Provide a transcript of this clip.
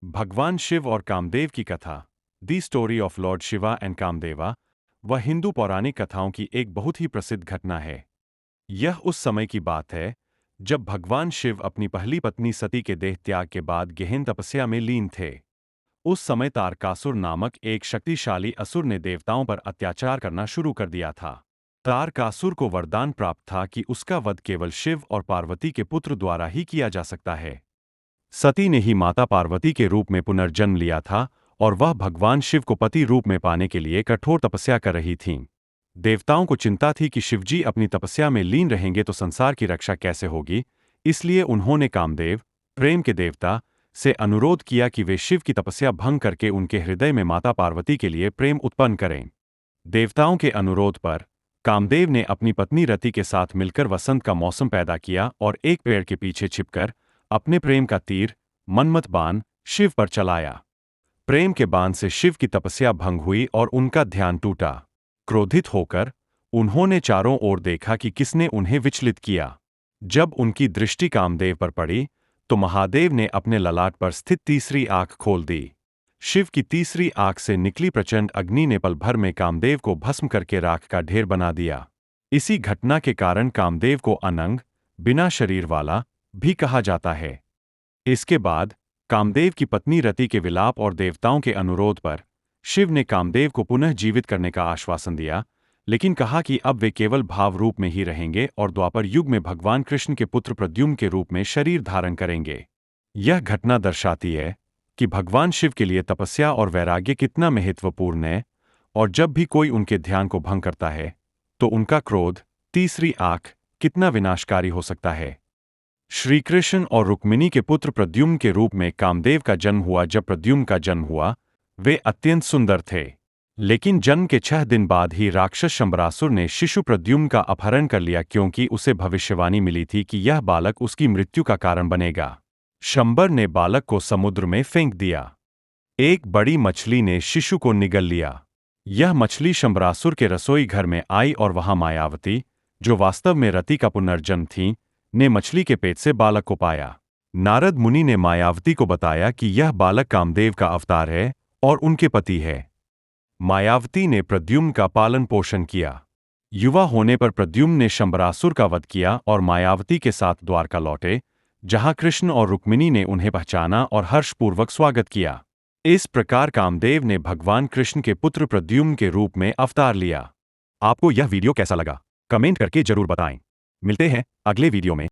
भगवान शिव और कामदेव की कथा the story of lord Shiva and Kamadeva वह हिंदू पौराणिक कथाओं की एक बहुत ही प्रसिद्ध घटना है। यह उस समय की बात है जब भगवान शिव अपनी पहली पत्नी सती के देह त्याग के बाद गहन तपस्या में लीन थे। उस समय तारकासुर नामक एक शक्तिशाली असुर ने देवताओं पर अत्याचार करना शुरू कर दिया था। तारकासुर को वरदान प्राप्त था कि उसका वध केवल शिव और पार्वती के पुत्र द्वारा ही किया जा सकता है। सती ने ही माता पार्वती के रूप में पुनर्जन्म लिया था और वह भगवान शिव को पति रूप में पाने के लिए कठोर तपस्या कर रही थीं। देवताओं को चिंता थी कि शिवजी अपनी तपस्या में लीन रहेंगे तो संसार की रक्षा कैसे होगी, इसलिए उन्होंने कामदेव, प्रेम के देवता, से अनुरोध किया कि वे शिव की तपस्या भंग करके उनके हृदय में माता पार्वती के लिए प्रेम उत्पन्न करें। देवताओं के अनुरोध पर कामदेव ने अपनी पत्नी रति के साथ मिलकर वसंत का मौसम पैदा किया और एक पेड़ के पीछे छिपकर अपने प्रेम का तीर, मन्मथ बाण, शिव पर चलाया। प्रेम के बाण से शिव की तपस्या भंग हुई और उनका ध्यान टूटा। क्रोधित होकर उन्होंने चारों ओर देखा कि किसने उन्हें विचलित किया। जब उनकी दृष्टि कामदेव पर पड़ी तो महादेव ने अपने ललाट पर स्थित तीसरी आंख खोल दी। शिव की तीसरी आंख से निकली प्रचंड अग्नि ने पल भर में कामदेव को भस्म करके राख का ढेर बना दिया। इसी घटना के कारण कामदेव को अनंग, बिना शरीर वाला भी कहा जाता है। इसके बाद कामदेव की पत्नी रति के विलाप और देवताओं के अनुरोध पर शिव ने कामदेव को पुनः जीवित करने का आश्वासन दिया, लेकिन कहा कि अब वे केवल भाव रूप में ही रहेंगे और द्वापर युग में भगवान कृष्ण के पुत्र प्रद्युम्न के रूप में शरीर धारण करेंगे। यह घटना दर्शाती है कि भगवान शिव के लिए तपस्या और वैराग्य कितना महत्वपूर्ण है, और जब भी कोई उनके ध्यान को भंग करता है तो उनका क्रोध, तीसरी आंख, कितना विनाशकारी हो सकता है। श्री कृष्ण और रुक्मिणी के पुत्र प्रद्युम्न के रूप में कामदेव का जन्म हुआ। जब प्रद्युम्न का जन्म हुआ वे अत्यंत सुंदर थे, लेकिन जन्म के 6 दिन बाद ही राक्षस शंबरासुर ने शिशु प्रद्युम्न का अपहरण कर लिया, क्योंकि उसे भविष्यवाणी मिली थी कि यह बालक उसकी मृत्यु का कारण बनेगा। शंबर ने बालक को समुद्र में फेंक दिया। एक बड़ी मछली ने शिशु को निगल लिया। यह मछली शंबरासुर के रसोई घर में आई और वहां मायावती, जो वास्तव में रति का पुनर्जन्म थी, ने मछली के पेट से बालक को पाया। नारद मुनि ने मायावती को बताया कि यह बालक कामदेव का अवतार है और उनके पति है। मायावती ने प्रद्युम्न का पालन पोषण किया। युवा होने पर प्रद्युम्न ने शंबरासुर का वध किया और मायावती के साथ द्वारका लौटे, जहां कृष्ण और रुक्मिणी ने उन्हें पहचाना और हर्षपूर्वक स्वागत किया। इस प्रकार कामदेव ने भगवान कृष्ण के पुत्र प्रद्युम्न के रूप में अवतार लिया। आपको यह वीडियो कैसा लगा? कमेंट करके जरूर बताएं। मिलते हैं अगले वीडियो में।